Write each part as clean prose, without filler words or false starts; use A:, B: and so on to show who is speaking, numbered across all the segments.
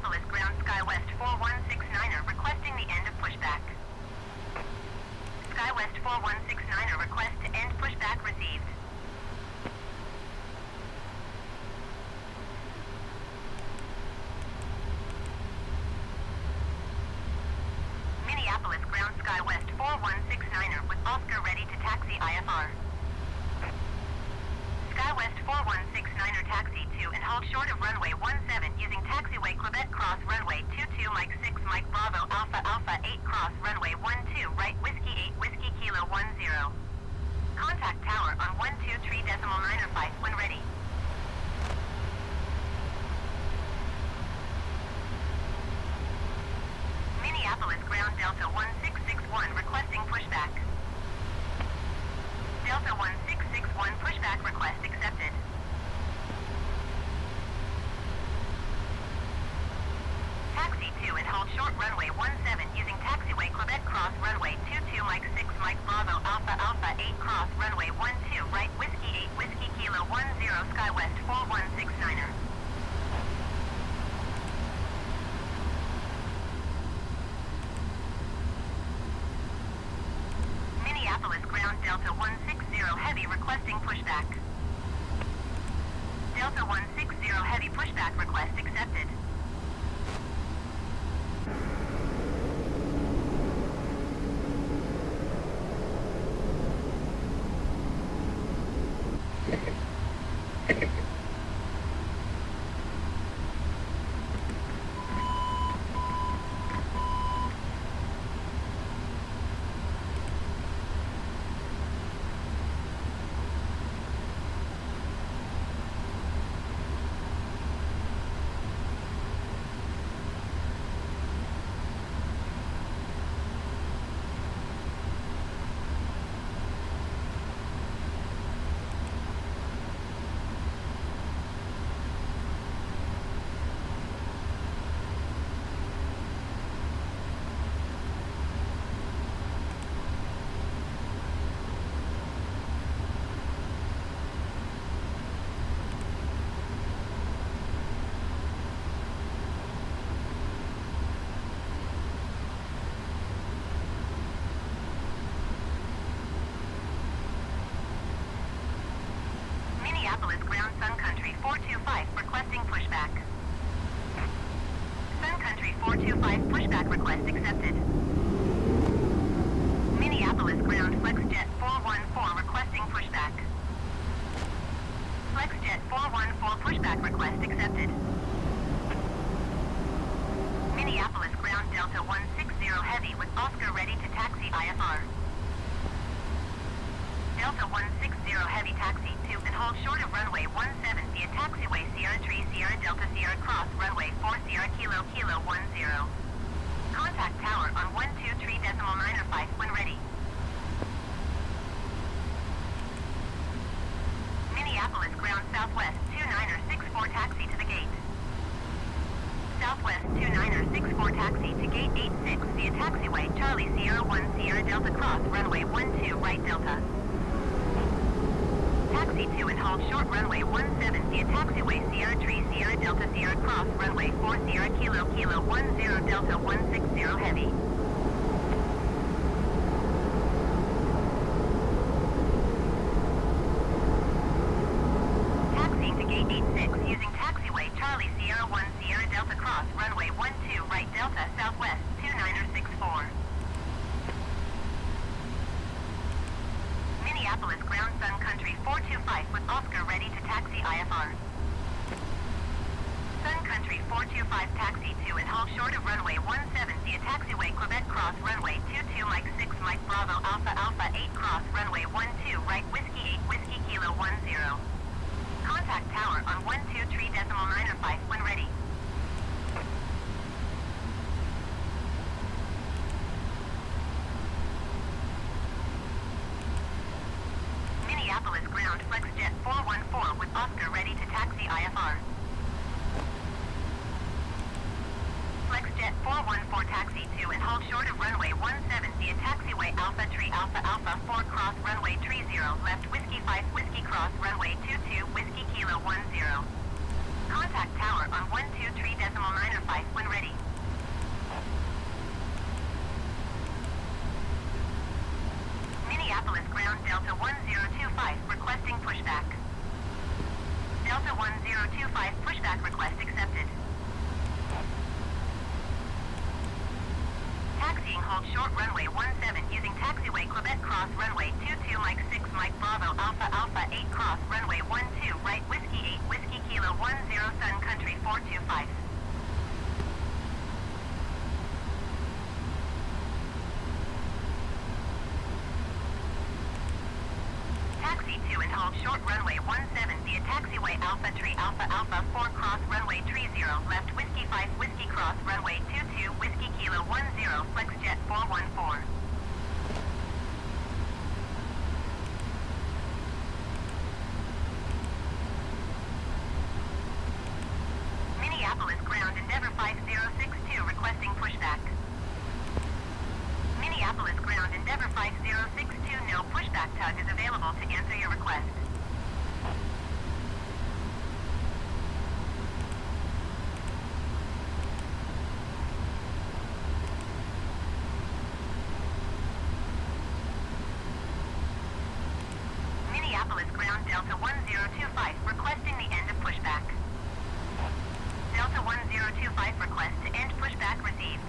A: Minneapolis ground SkyWest 4169er requesting the end of pushback. SkyWest 4169er request to end pushback received. Minneapolis ground SkyWest 4169er with Oscar ready to taxi IFR. SkyWest 4169er taxi to and hold short of runway 17 using taxiway Quebec cross runway 22 Mike 6 Mike Bravo Alpha Alpha 8 cross runway 12 right Whiskey 8 Whiskey Kilo 10. Contact tower on 123.95 when ready. Minneapolis ground Delta 1661 requesting pushback. Delta 1661 pushback request accepted. Taxi 2 and hold short runway 17 using taxiway Quebec cross runway 22 Mike 6 Mike Bravo Alpha Alpha 8 cross runway 12 right Whiskey 8 Whiskey Kilo 10 SkyWest 4169er. Minneapolis ground Delta 160 Heavy requesting pushback. Delta 160 Heavy pushback request accepted. Minneapolis ground Sun Country 425 requesting pushback. Sun Country 425 pushback request accepted. Minneapolis ground FlexJet 414 requesting pushback. FlexJet 414 pushback request accepted. Minneapolis ground Delta 160 Heavy with Oscar ready to taxi IFR. Delta 160 Heavy taxi to and hold short of runway 17 via taxiway Sierra Tree Sierra Delta Sierra Cross runway 4 Sierra Kilo Kilo 10. Contact tower on 123.95 when ready. Minneapolis ground Southwest 29er64 taxi to the gate. Southwest 29er64 taxi to gate 86 via taxiway Charlie Sierra 1 Sierra Delta Cross runway 12 right Delta. Taxi 2 and hold short runway 17 via taxiway Sierra Tree Sierra Delta Sierra Cross runway 4 Sierra Kilo Kilo 10 Delta 160 Heavy. Taxiing to gate 86 using taxiway Charlie Sierra 1 Sierra Delta Cross runway 12 right Delta Southwest 29er64. Minneapolis ground Sun Country 425 with Oscar ready to taxi IFR. Sun Country 425 taxi to and hold short of runway 17 via taxiway Quebec cross runway 22 Mike 6 Mike Bravo Alpha Alpha 8 cross runway 12 right Whiskey 8 Whiskey Kilo 10. Contact tower on 123.95 when ready. Minneapolis ground FlexJet 414 with Oscar ready to taxi IFR. FlexJet 414 taxi to and hold short of runway 17 via taxiway Alpha Tree Alpha Alpha 4 cross runway 30 left Whiskey 5 Whiskey cross runway 22 Whiskey Kilo 10. Contact tower on 123.95 1025, pushback request accepted. Taxiing hold short runway 17 using taxiway Quebec cross runway 22 Mike 6 Mike Bravo Alpha Alpha 8 cross runway 12 right Whiskey 8 Whiskey Kilo 10 Sun Country 425. Taxi 2 and hold short runway 17 via taxiway Alpha Tree Alpha Alpha 4 cross runway 30 left Whiskey 5 Whiskey cross runway 22 Whiskey Kilo 10 FlexJet 414. Minneapolis ground Endeavor 5062 requesting pushback. Minneapolis ground Endeavor 5062, no pushback tug is available to answer your request. Minneapolis ground Delta 1025 requesting the end of pushback. Delta 1025 request to end pushback received.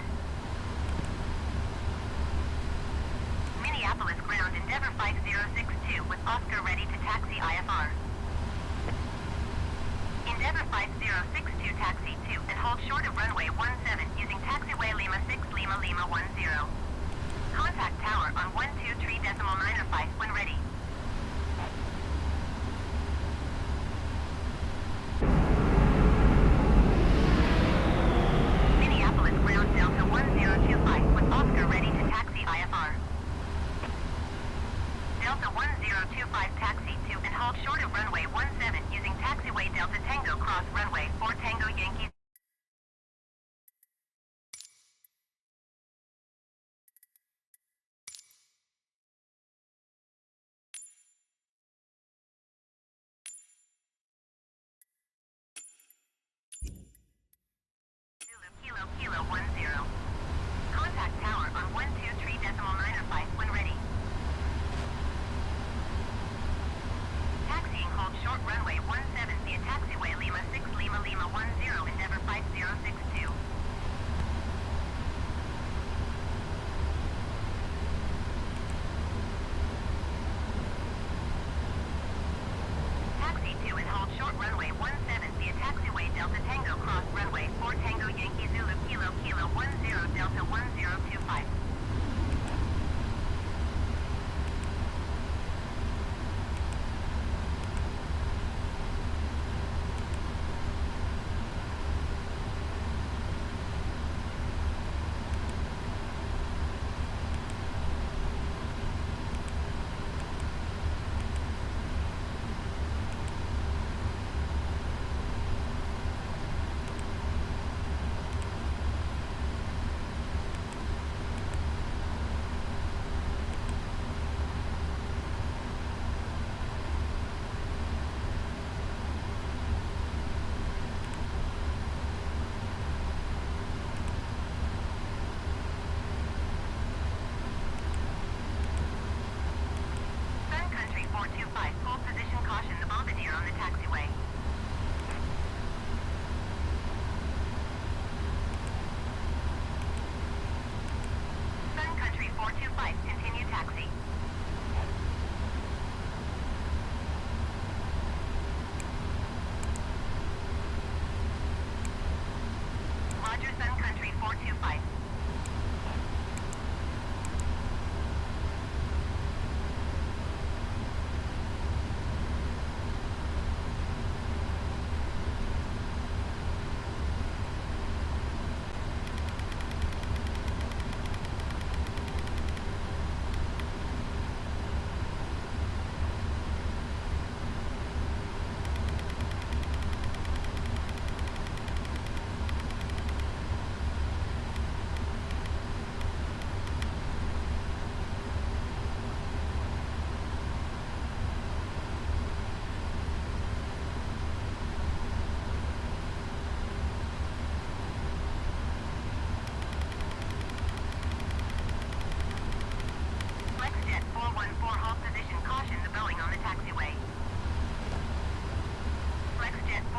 A: Minneapolis ground Endeavor 5062 with Oscar ready to taxi IFR. Endeavor 5062 taxi 2 and hold short of runway 17 using taxiway Lima 6 Lima Lima 10. Contact tower on 123.905 when ready. Minneapolis ground Delta 1025 with Oscar ready to taxi IFR. Delta 1025 taxi 2 and hold short of runway 17 using taxiway Delta Tango cross runway 4 Tango Yankee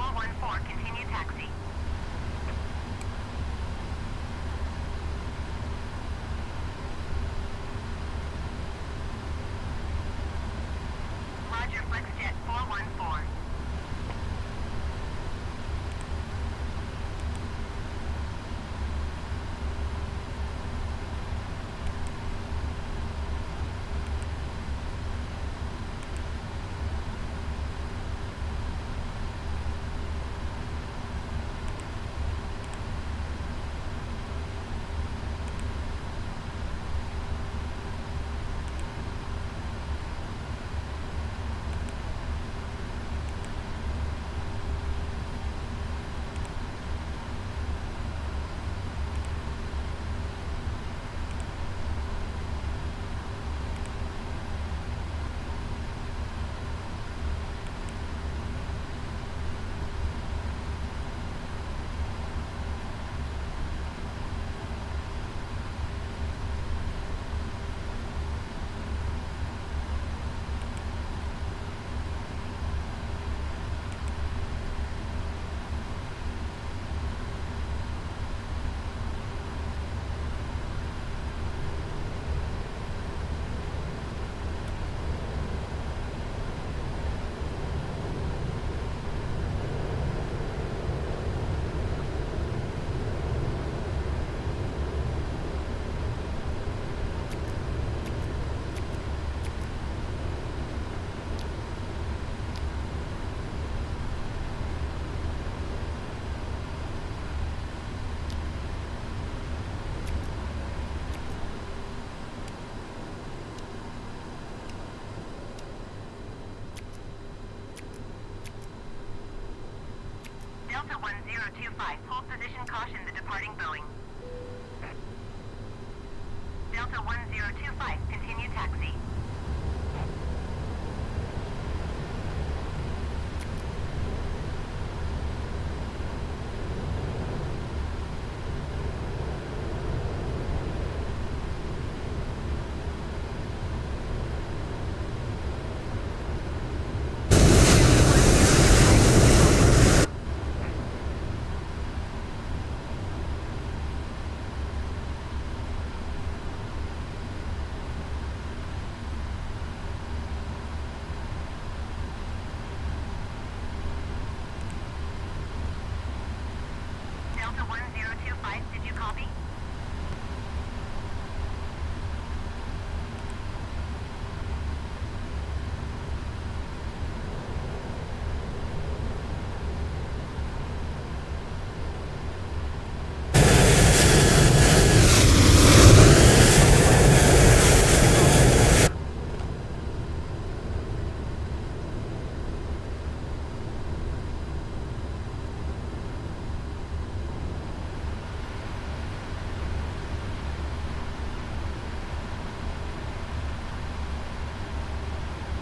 A: 414, continue taxi. Roger, FlexJet 414. Delta 1025, hold position, caution the departing Boeing. Delta 1025, continue taxi. Delta 1025, did you copy?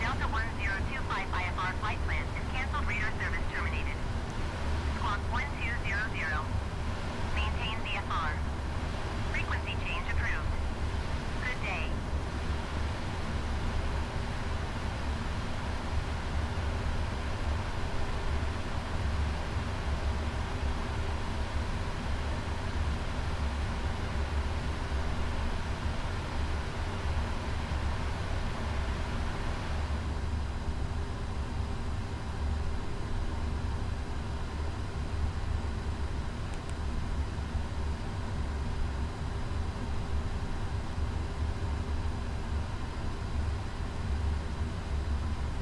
A: Delta 1025 IFR flight plan is canceled, radar service terminated. Squawk 1200. Maintain VFR. Frequency change approved. Good day.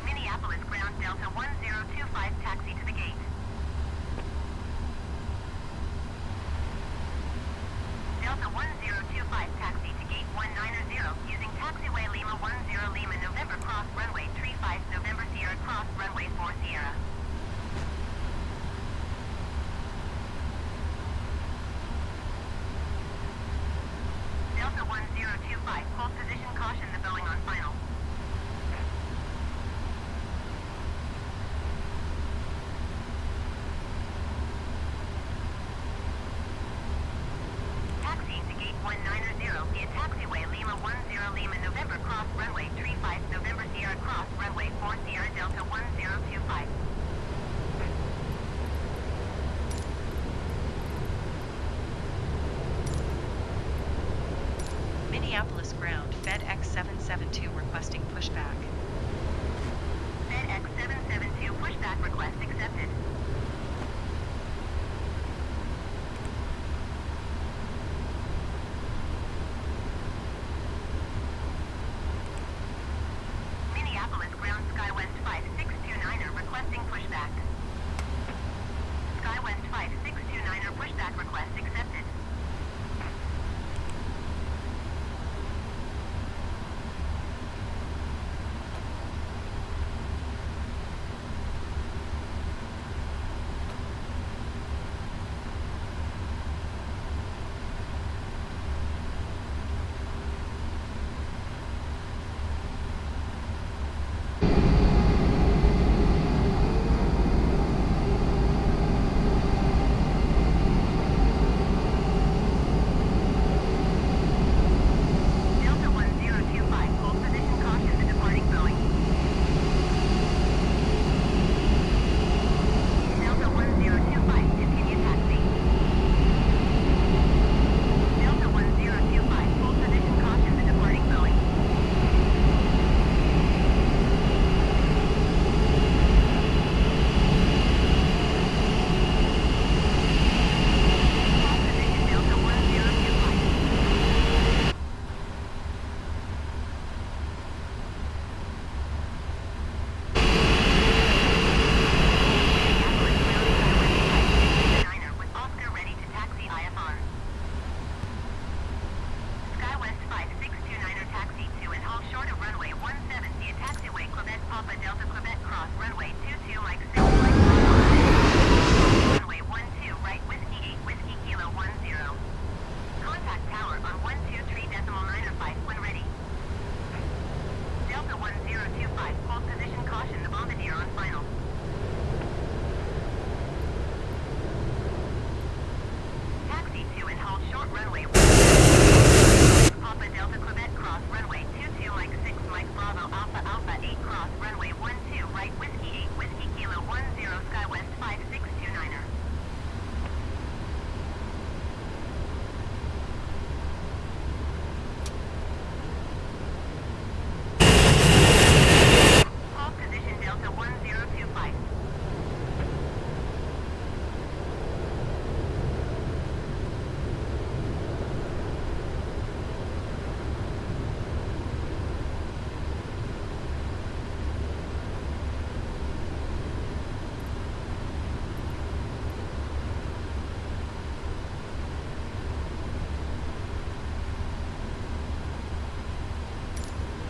A: Minneapolis ground Delta 1025, taxi to the gate. Delta 1025, taxi to gate 190 using taxiway Lima 10 Lima November cross runway 35 November Sierra cross runway 4 Sierra. Delta 1025, hold position, caution the Boeing on final.
B: 772 requesting pushback.
A: FedEx 772 pushback request accepted. Minneapolis ground SkyWest 5629er requesting pushback. SkyWest 5629er pushback request accepted.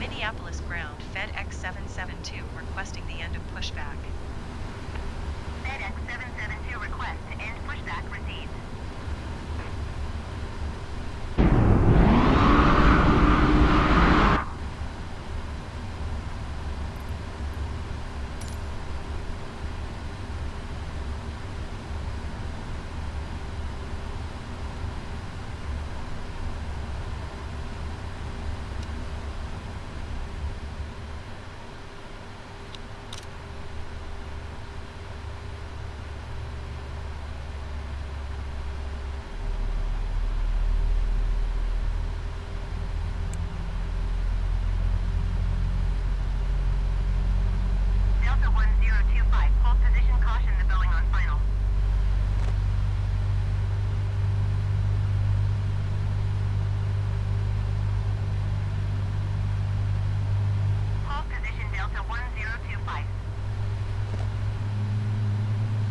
B: Minneapolis ground FedEx 772 requesting the end of pushback.
A: FedEx 772 request to end pushback received. Delta 1025, hold position, caution the Boeing on final. Hold position, Delta 1025.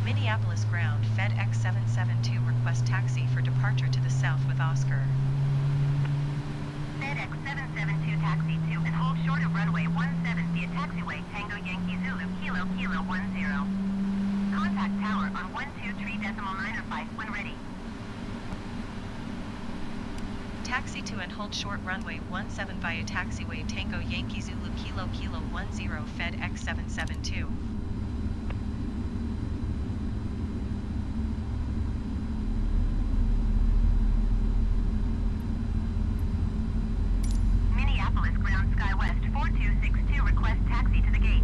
B: Minneapolis ground FedEx 772 request taxi for departure to the south with Oscar.
A: FedEx 772 taxi to and hold short of runway 17 via taxiway Tango Yankee Zulu Kilo Kilo 10. Contact tower on 123.905 when ready.
B: Taxi to and hold short runway 17 via taxiway Tango Yankee Zulu Kilo Kilo 10 FedEx 772.
A: Minneapolis ground SkyWest 4262 request taxi to the gate.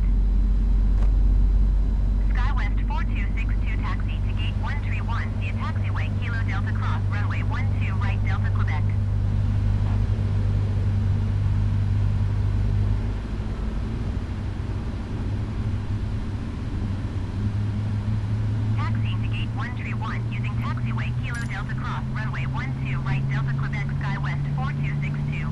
A: SkyWest 4262 taxi to gate 131 via taxiway Kilo Delta Cross runway 12 right Delta Quebec. 1 using taxiway Kilo Delta Cross runway 12 right Delta Quebec Sky West 4262.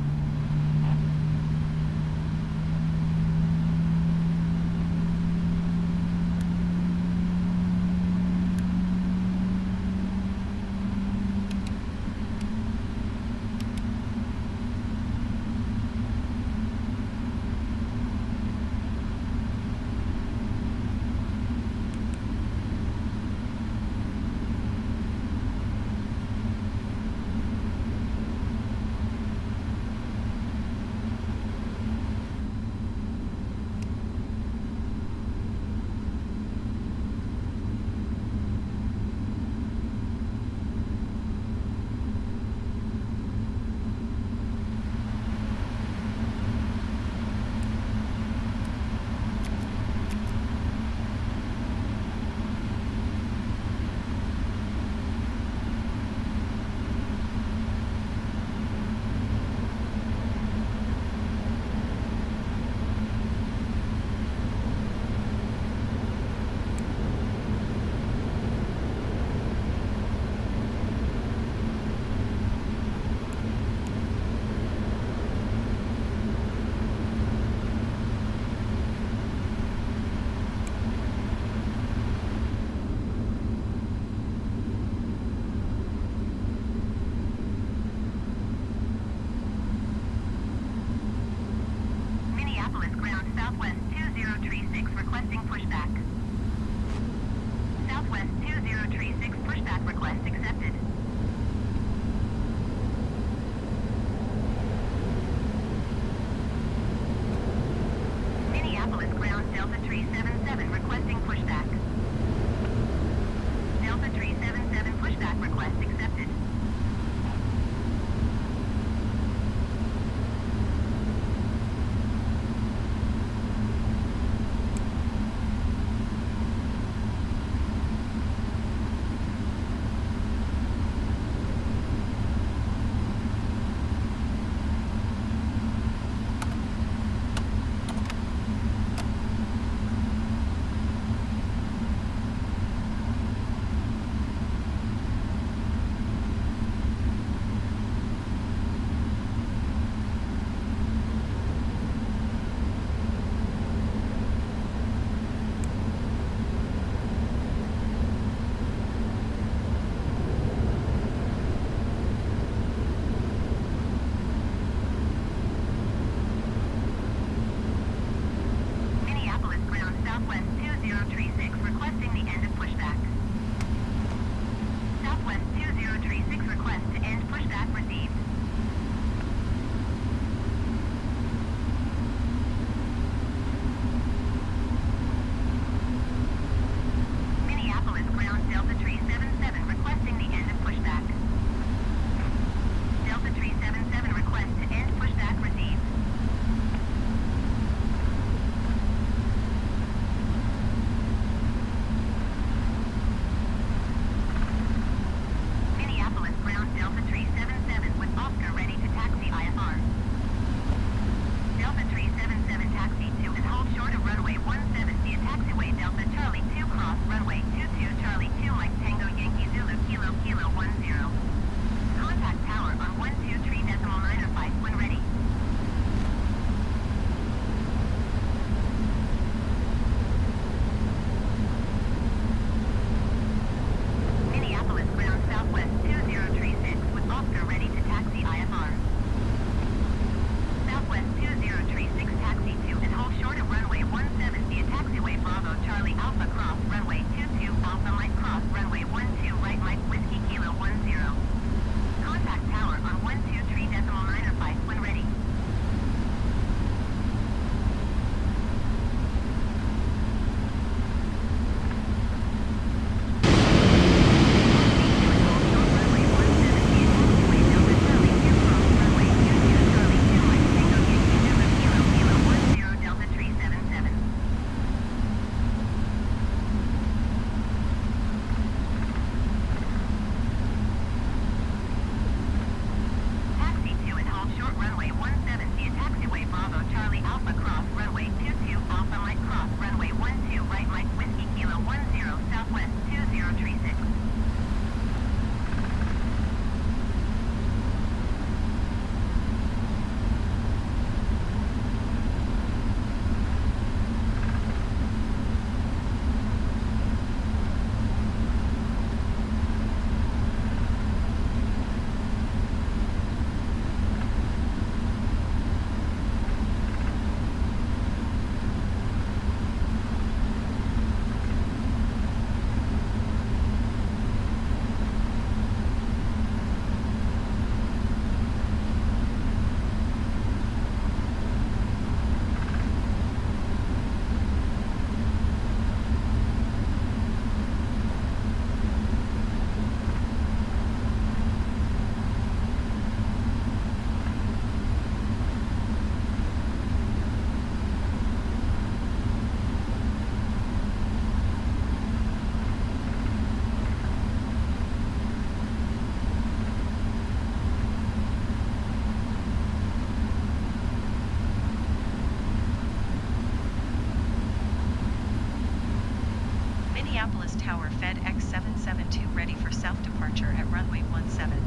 B: departure at runway 17.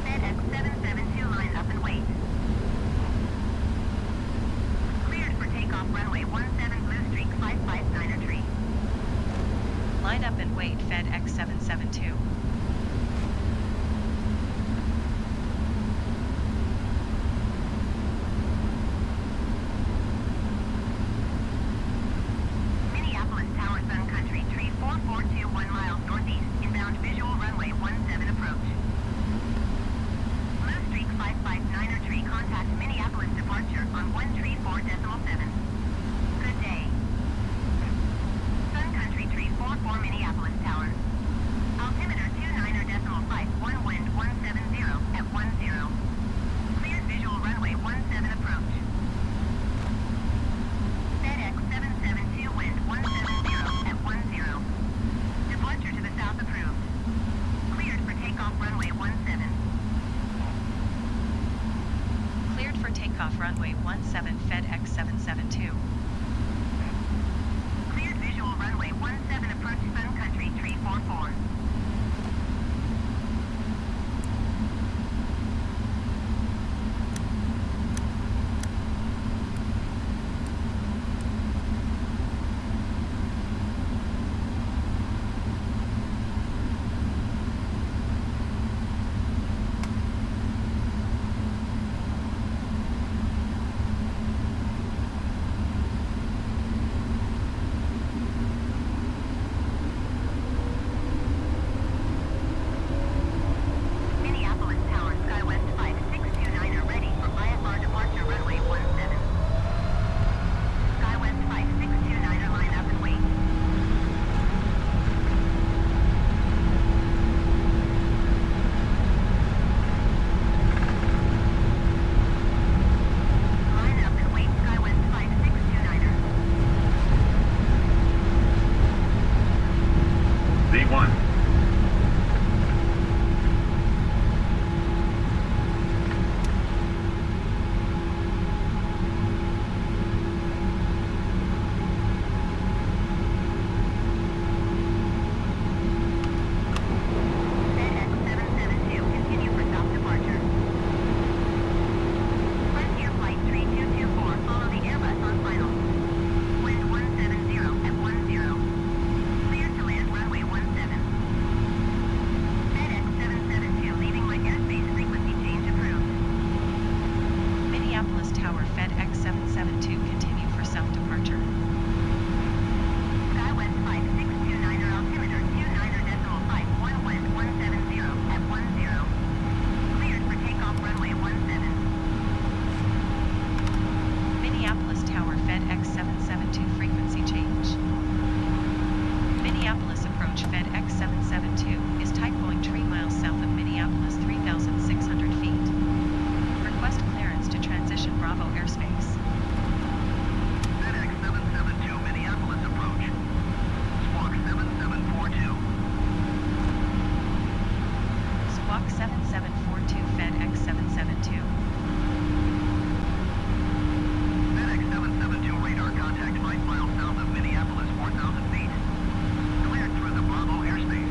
A: FedEx 772 line up and wait. Cleared for takeoff runway 17 Blue Streak 559er tree.
B: Line up and wait FedEx 772.
A: Minneapolis Tower Sun Country tree 4421 miles northeast, inbound visual runway 17 approach. Blue Streak 559er tree contact Minneapolis departure on 134.7. Good day. Sun Country tree 44 Minneapolis Tower. Altimeter 29.51 wind 170 at 10. Cleared visual runway 17 approach. FedEx 772 wind 170 at 10. Departure to the south approved. Cleared for takeoff runway 17.
B: Cleared for takeoff runway 17 FedEx 772.
A: Cleared visual runway 17 approach Sun Country tree 44. Minneapolis Tower SkyWest 5629 ready for IFR departure runway 17. SkyWest 5629 line up and wait. Line up and wait SkyWest 5629.
C: V1.
A: FedEx 772 continue for south departure. Frontier Flight 3224 follow the Airbus on final. Wind 170 at 10. Cleared to land runway 17. FedEx 772 leaving my airspace frequency change approved.
B: Minneapolis Tower FedEx 772 continue for south departure.
A: SkyWest 5629 altimeter 29.51 wind 170 at 10. Cleared for takeoff runway 17.
B: Minneapolis Tower FedEx 772 frequency change. Minneapolis approach FedEx 772 is type going 3 miles south of Minneapolis 3,600 feet. Request clearance to transition Bravo airspace.
C: FedEx 772 Minneapolis approach. Squawk 7742.
B: Squawk 7742 FedEx 772.
C: FedEx 772 radar contact 5 miles south of Minneapolis, 4,000 feet. Cleared through the Bravo airspace.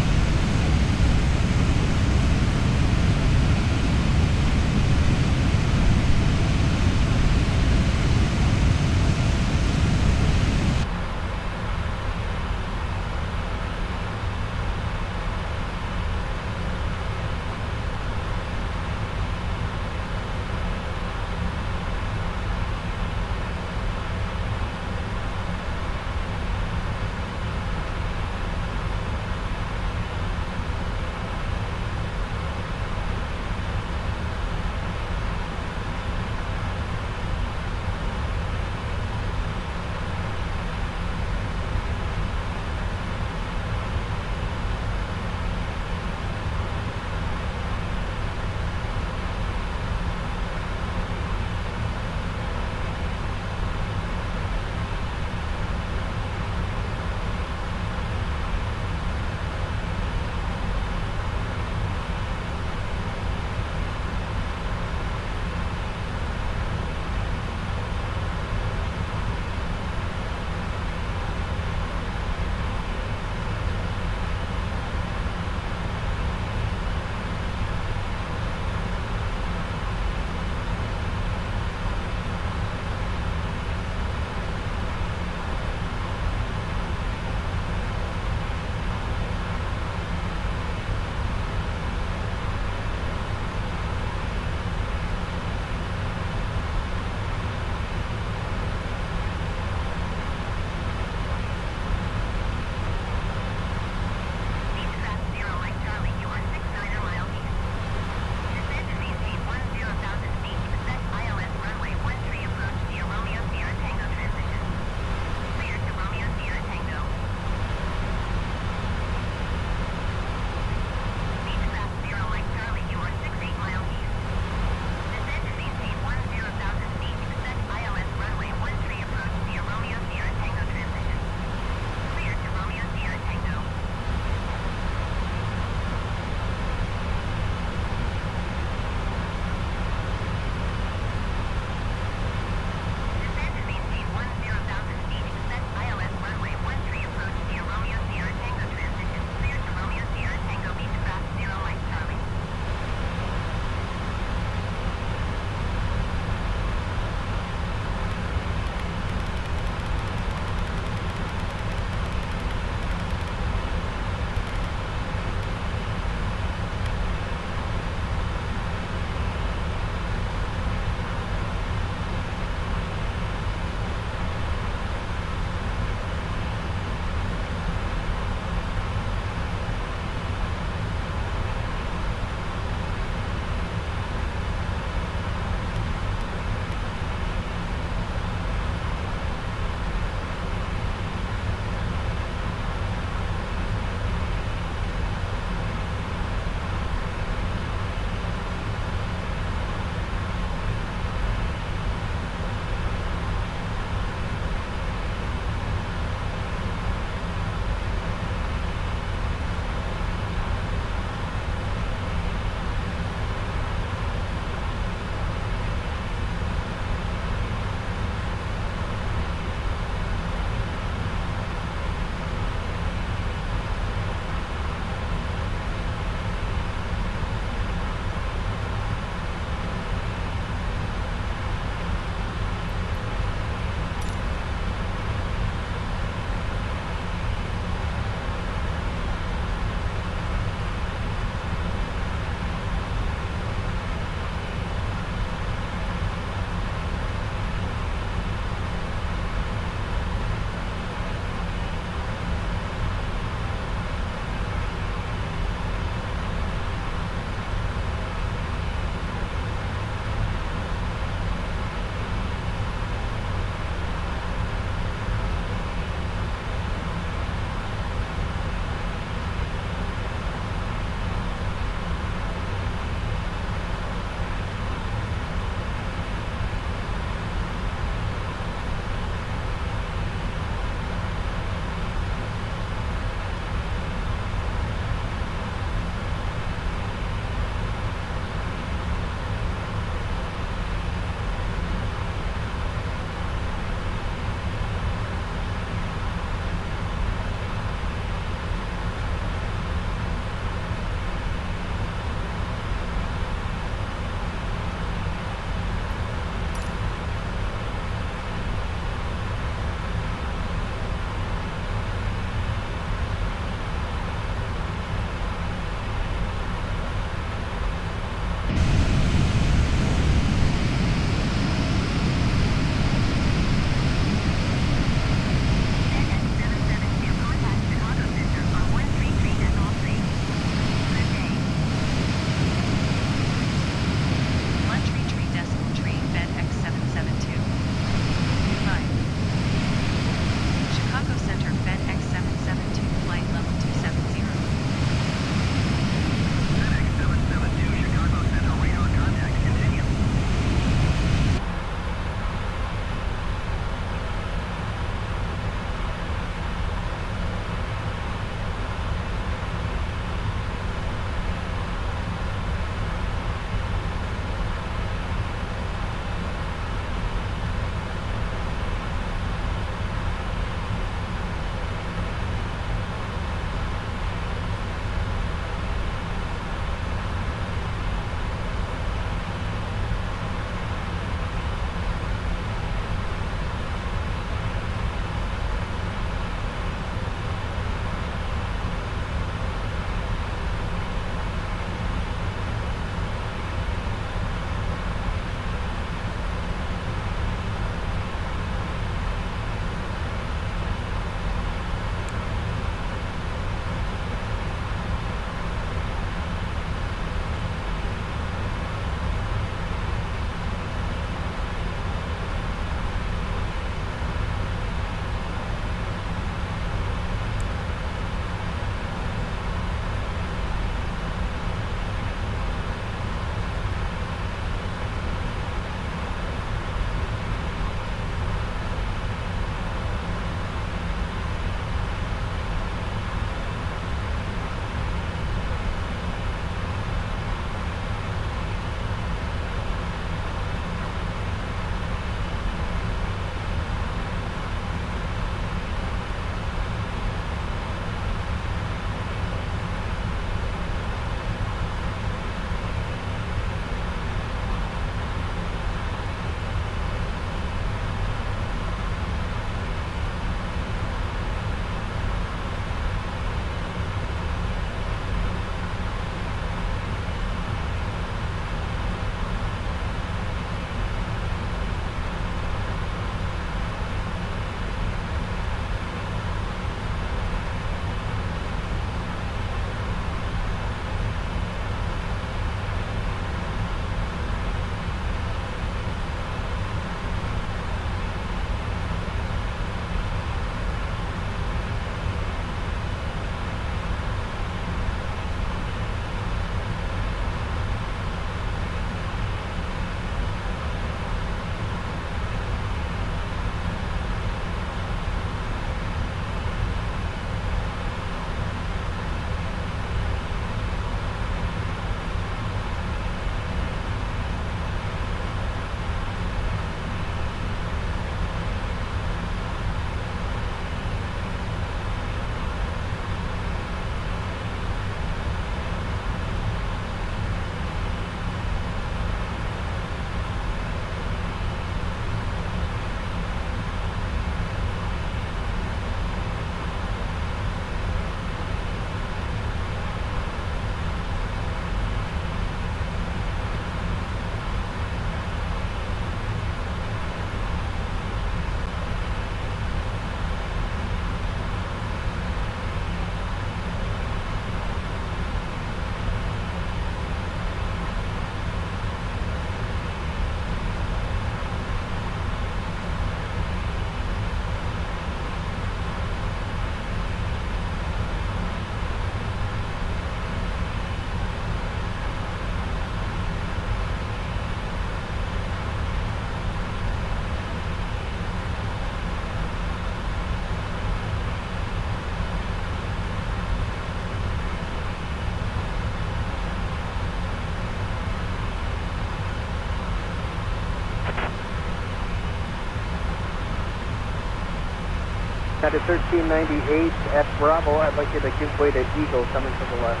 D: United 1398 at Bravo, I'd like you to give way to Eagle coming from the left.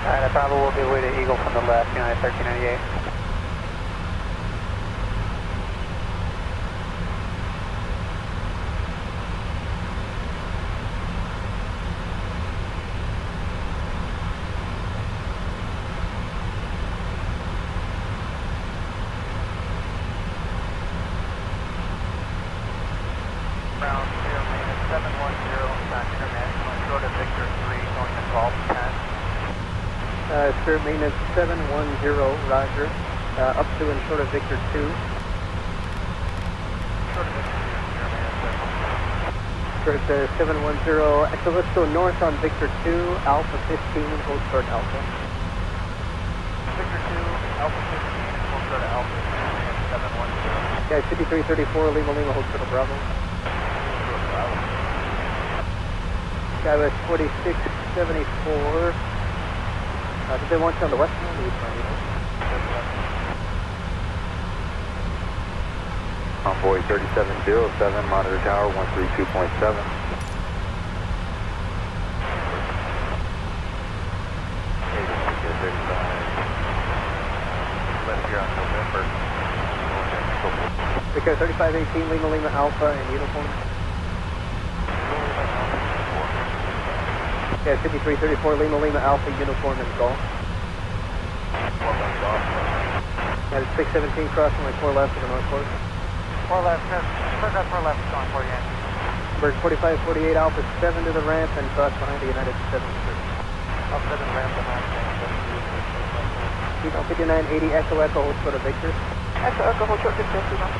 E: United Bravo will give way to Eagle from the left, United 1398.
C: Ground 0, minus 710, back international, short of Victor 3, going to Golf 10.
D: Spirit maintenance 710, roger. Up to and short of Victor 2.
C: Short of Victor 2, 0, minus 7.
D: Spirit 710, actually let's go north on Victor 2, Alpha 15, hold short Alpha.
C: Victor 2, Alpha 15, full short of Alpha 2, minus 710.
D: Guys, 5334, Lima Lima, hold short of Bravo. Skywest 4674. Did they want you on the west one or east one?
F: Envoy 3707, monitor tower 132.7.
C: Left here on November.
D: Because 3518, Lima Lima Alpha in uniform. Yeah, 5334, Lima Lima Alpha uniform in golf. That is 617 crossing like 4 left to the north course.
C: 4 left, turn that 4 left, going for you.
D: Bird 4548 Alpha 7 to the ramp and cross behind the United 73.
C: Alpha 7 ramp behind
D: Kilo 5980 Echo Echo, hold short of Victor.
G: Echo Echo, hold short Victor, please on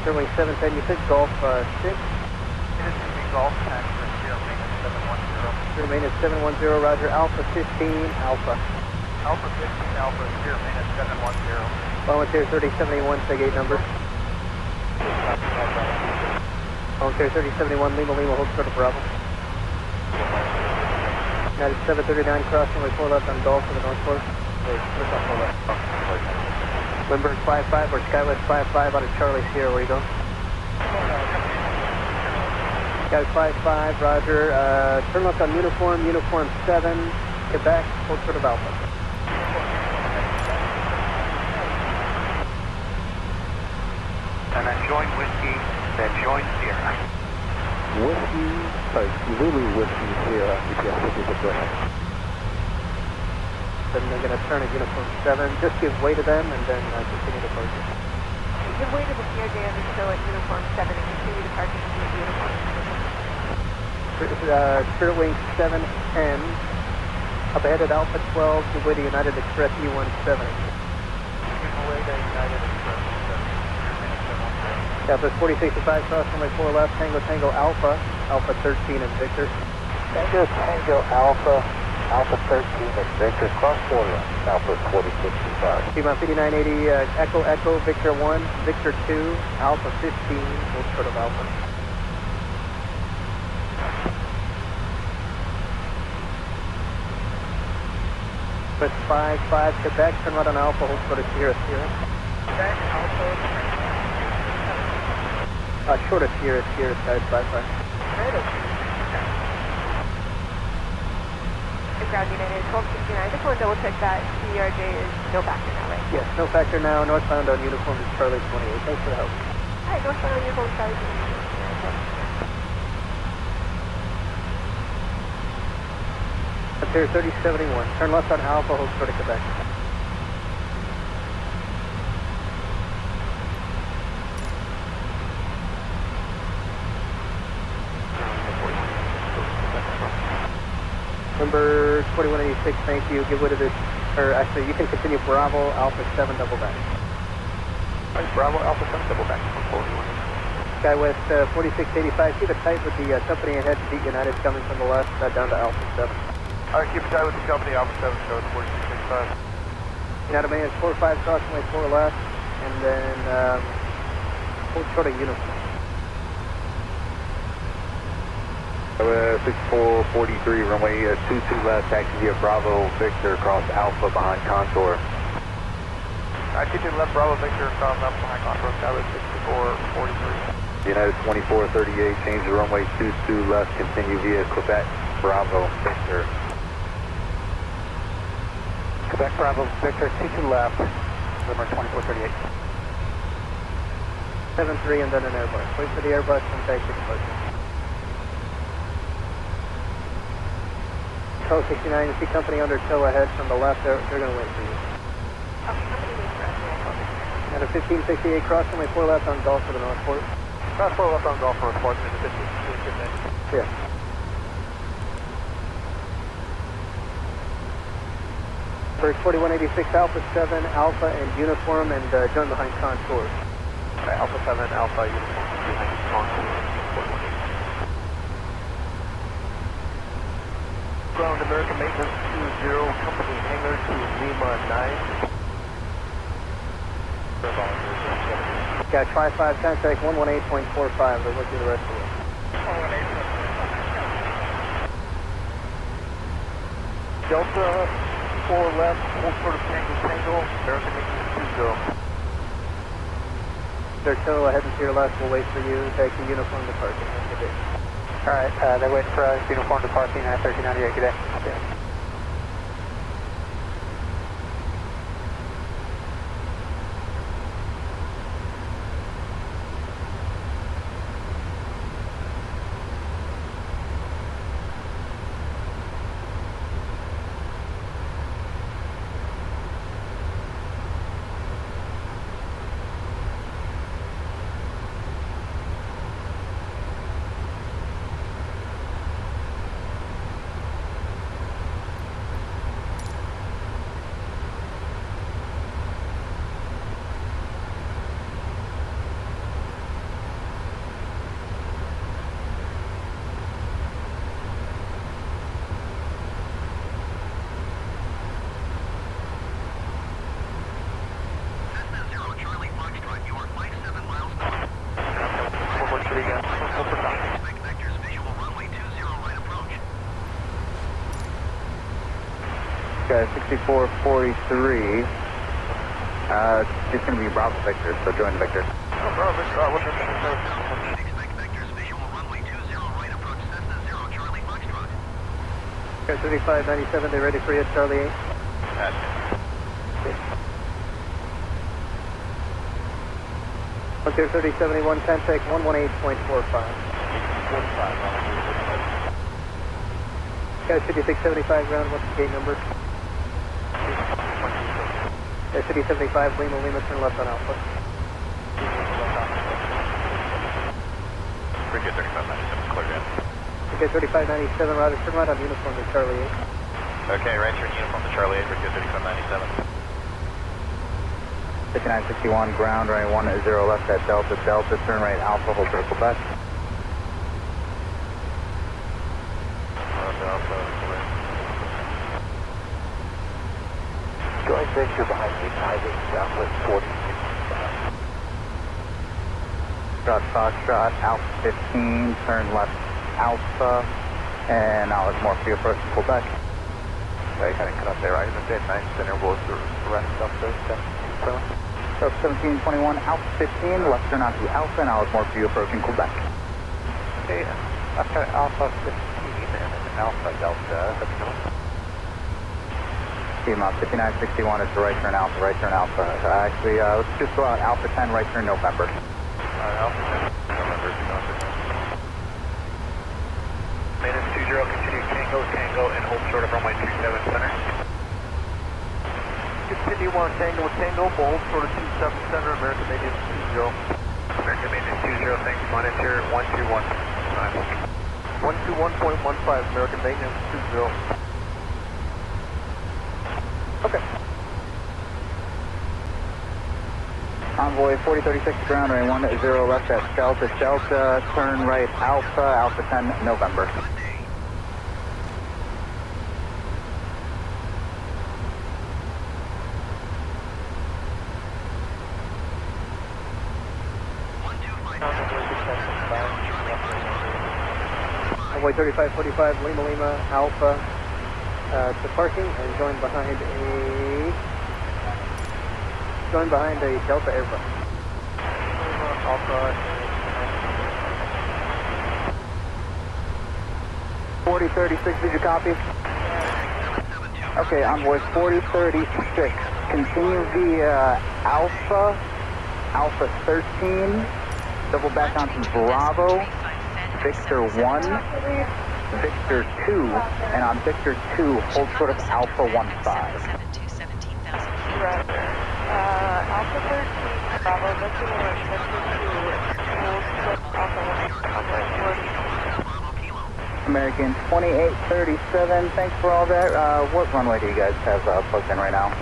D: Airwing 710, you said Golf 6.
C: It is going to be Golf 10 for 0, minus 710.
D: Spirit maintenance 710, roger. Alpha 15, Alpha.
C: Alpha 15, Alpha 0, minus 710.
D: Volunteer 3071, Seg 8 number. Volunteer 3071, Lima Lima, hold short of Bravo. United 739, crossing like 4 left on Golf to the north course. Wait, push off 4 left. Lindbergh 55 or Skywest 55 out of Charlie Sierra, where you going? Skywest 55, roger. Turn left on uniform, uniform 7, Quebec, hold short of Alpha.
C: And then join Whiskey, then join Sierra.
F: Whiskey, Lulu Whiskey Sierra, GPS 56, go ahead.
D: Then they're going to turn at uniform 7. Just give way to them and then continue to approach.
G: Give way to the CRJ understow at uniform 7 and continue departure to uniform 7.
D: Spirit Wing 710. Up ahead at Alpha 12, give way to United Express E170.
C: Give away to United Express 710.
D: Southwest 4065, cross runway 4 left, Tango Tango Alpha, Alpha 13 and Victor.
F: Tango Tango Alpha, Alpha 13 and Victor, cross 4 left, Southwest 4065.
D: T-Mount 5980, Echo Echo, Victor 1, Victor 2, Alpha 15, hold short of Alpha. But 55 Quebec, turn right on Alpha, hold short of Sierra Sierra.
C: Quebec, Alpha,
D: Short of Sierra Sierra, Sky 55.
G: Ground United 1269, I just want to double check that CRJ is no factor now, right?
D: Yes, no factor now, northbound on uniform is Charlie 28. Thanks for the help.
G: Alright, northbound on uniform Charlie 28.
D: Up there 3071, turn left on Alpha, hold short of Quebec. Number 2186, thank you. Give way to this, or actually, you can continue Bravo, Alpha 7, double back.
C: Right, Bravo, Alpha 7, double back.
D: Skywest 4685, keep it tight with the company ahead to beat United coming from the left, down to Alpha 7.
C: Alright, keep it tight with the company, Alpha 7, show 4665.
D: United Main is 45, crossing way 4 left, and then hold short of uniform.
F: 6443, runway 22 left, taxi via Bravo, Victor, cross Alpha behind contour.
C: I keep it left, Bravo, Victor, cross up behind contour, Skywest 6443.
F: United 2438, change the runway 22 left, continue via Quebec, Bravo, Victor.
E: Quebec Bravo, Victor, 22 left, number 2438.
D: 7-3 and then an Airbus. Wait for the Airbus and taxi departure. Tow 69, you see company under tow ahead from the left, they're going to wait for you.
G: Company wait for us, yeah.
D: And a 1568 cross runway 4 left on Gulf for the Northport.
C: Cross 4 left on Gulf for report, there's a 15.
D: Yeah. Bird 4186 Alpha 7 Alpha and uniform and join behind contours.
C: Okay, Alpha 7 Alpha uniform behind contours. Ground American Maintenance 20, company hangar to Lima 9.
D: Got try 5 contact 118.45, they'll look through the rest of it.
C: Delta 4 left, hold short of Tango, American Maintenance 20.
D: Their tow ahead and to your left will wait for you, taxi uniform departure. Good day.
E: Alright, they're waiting for us, uniform departing at 1398, good day.
D: Yeah.
F: Okay, 6443. It's going to be Bravo Victor, so join Victor.
C: Oh, Bravo Victor, what's your mission?
A: Expect vectors, visual runway 20, right approach, Cessna 0, Charlie Foxtrot.
D: Okay, 3597, they ready for you, Charlie 8? Okay, 3071, contact 118.45. Guys, 5675 ground, what's the gate number? Yeah, 5075, Lima, turn left on Alpha.
F: Bridge 3597, clear in.
D: Okay, 3597, router, turn right on uniform to Charlie 8.
F: Okay, right turn uniform to Charlie 8, Bridge 3597. 5961, ground, runway 10 left at Delta, turn right Alpha, hold circle back.
C: Joint venture behind me, Ivy, Southwest 46.
F: Foxtrot, Alpha 15, turn left Alpha, and now it's more for you approach Quebec. Okay, kind of cut up there, right? And then 9 center will rest up there, so 1721, Alpha 15, left turn onto Alpha, now it's more for you approaching Quebec.
C: Okay, I've got Alpha 15 and Alpha Delta, let me know.
F: Team up, 5961 is the right turn Alpha, actually, let's just go out Alpha 10, right turn November.
C: Alpha 10, November, Maintenance 20, continue Tango, and hold short of runway 27 center. Continue on Tango, hold short of 27 center, American Maintenance 20. American Maintenance 20, thanks, monitor 121.15. 121.15, American Maintenance 20.
D: Okay.
F: Convoy 4036 ground, runway 10 left at Delta, turn right Alpha 10, November.
D: Convoy 3545, Lima, Alpha, to parking and join behind a Delta Airbus.
C: Alpha
F: 4036, did you copy? Okay, Envoy 4036. Continue via Alpha 13, double back onto Bravo, Victor 1, Victor 2, and on Victor 2, hold short of Alpha 15.
G: Roger. Alpha 13, Bravo, Victor 1, Victor 2, hold short Alpha 1.
F: American 2837, thanks for all that. What runway do you guys have plugged in right now?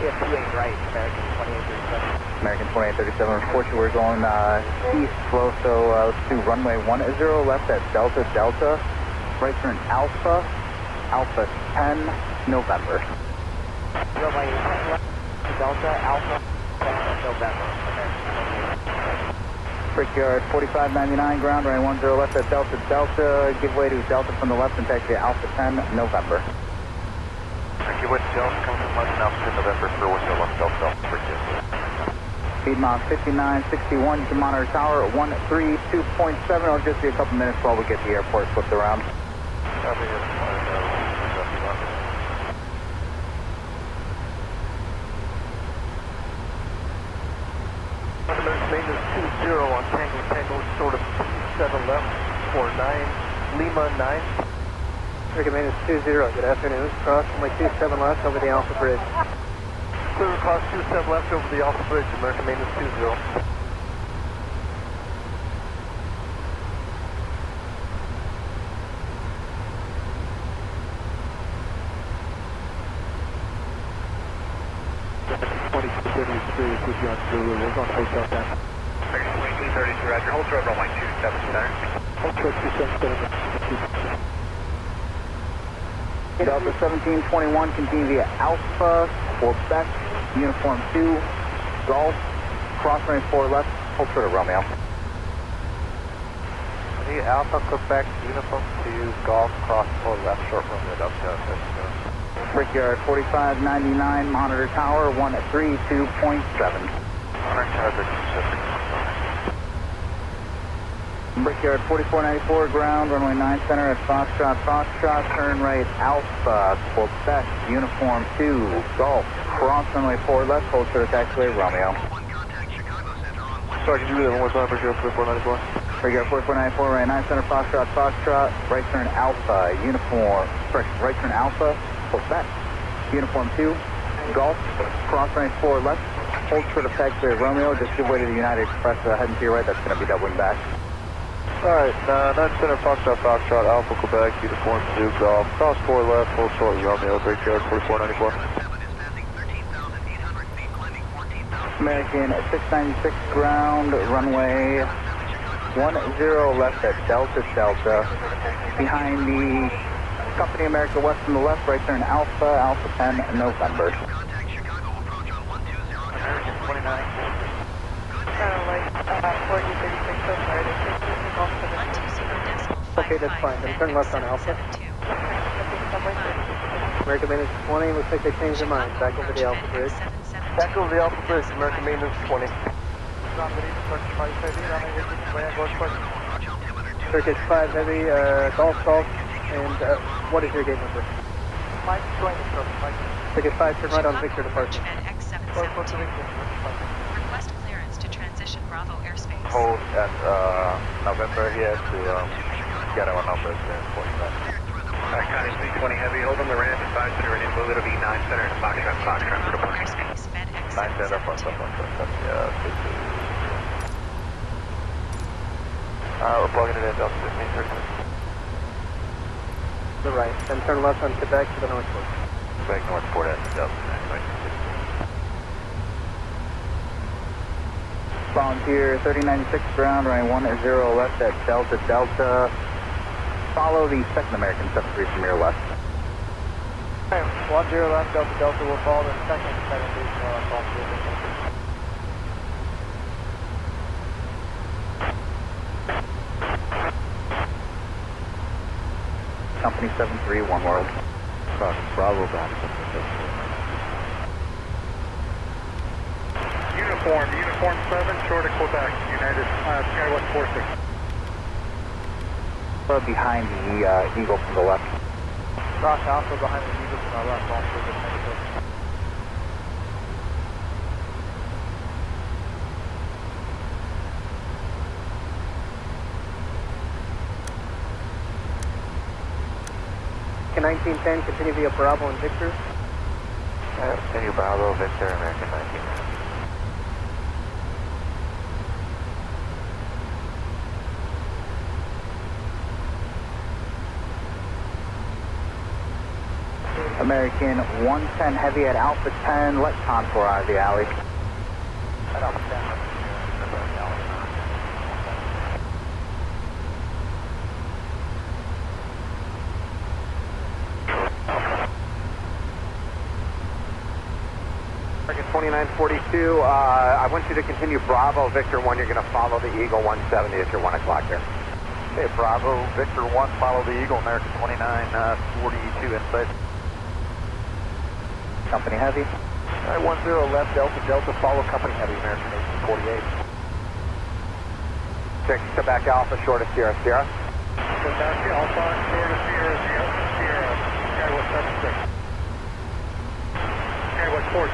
D: Yeah, 28 right, American 2837.
F: American 2837, unfortunately we're going east slow, so let's do runway 10 left at Delta Delta, right turn Alpha 10, November.
D: Runway 10 left to Delta, Alpha 10, November.
F: Brickyard 4599, ground runway 10 left at Delta Delta, give way to Delta from the left and taxi Alpha 10, November.
C: Give way to Delta, coming from left, Alpha 10, November for 10 left, Delta, Brickyard.
F: Speedmont 5961, you can monitor tower at 132.7. It'll just be a couple minutes while we get the airport flipped around.
C: Maintenance 20 on Tango, short of 7 left, 49, Lima 9.
D: American Maintenance 20, good afternoon. Cross runway 27 left over the Alpha Bridge.
C: Clear across 27 left over the Alpha Bridge, American Maintenance 20. We're going to face out that.
F: 2233, Roger. Hold short runway 27 center.
C: Hold short 27 center.
F: Delta 1721, continue via Alpha, Quebec, Uniform 2, Golf, cross runway 4 left, hold short of Romeo.
C: The Alpha, Quebec, Uniform 2, Golf, cross 4 left, short Romeo, Delta.
F: Brickyard 4599, monitor tower 132.7. Brickyard 4494, ground, runway 9 center at Foxtrot, turn right Alpha, Quebec, Uniform 2, Golf, cross runway 4 left, hold short of taxiway Romeo.
C: Sorry, can you do that one more time, Brickyard 4494?
F: Brickyard 4494, right 9 center, Foxtrot, right turn Alpha, Uniform, right turn Alpha, Quebec, Uniform 2, Golf, cross runway 4 left, hold short of taxiway Romeo, just give way to the United Express heading to your right, that's going to be doubling back.
C: Alright, 9 center, Foxtrot, Alpha, Quebec, Uniform 2, Golf, cross 4 left, hold short Romeo, Brickyard 4494.
F: American 696, ground, runway 10 left at Delta Delta, behind the Company America West from the left, right turn Alpha 10, November.
C: American 29.
G: Like 4036 so far. They're taking the Golf to the
B: 120.55.
D: Okay, that's fine. Then turn left on Alpha. American Maintenance 20, looks like they changed their mind. Back over the Alpha Bridge.
C: Back over the Alpha Bridge, American Maintenance 20.
D: Turkish 5 heavy, Golf, and what is your gate number?
C: Mike 20, Mike.
D: Turkish 5, turn right on Victor departure.
B: Request clearance to transition Bravo airspace.
C: Hold at November here to get our numbers there, 45.
F: County 320 heavy, hold on the ramp at 5 center, and move, it'll be 9 center and Foxtrot for departure.
B: Airspace, FEDEX
C: 9 center, Foxtrot, yeah, we're plugging it in, Delta 1530.
D: To the right, then turn left on Quebec to the northward.
C: Quebec northport at Delta 9.
F: Volunteer 3096, ground, runway 10 left at Delta Delta. Follow the second American 73 from your left.
C: 10 left, Delta Delta will follow the second 73
F: Company 73, one world.
C: Bravo back.
E: Uniform 7, short of Quebec, United, Skywest 46.
F: behind the Eagle from the left.
C: Cross Alpha behind the Eagle to my left, all for good negative.
D: Can 1910 continue via Bravo and Victor?
F: Continue Bravo, Victor, American 19. American 110 heavy at Alpha 10, let contour out of the alley. At Alpha 10.
C: American 2942, I want you to continue Bravo, Victor 1, you're going to follow the Eagle 170 at your 1 o'clock there.
F: Okay, Bravo, Victor 1, follow the Eagle, American 2942 inside. Company Heavy.
C: 10 left, Delta, Delta, follow Company Heavy, American 1848. 6, Quebec Alpha, short of Sierra, Sierra.
E: Quebec Alpha, short of Sierra, Sierra, Skywest 76. Skywest 40.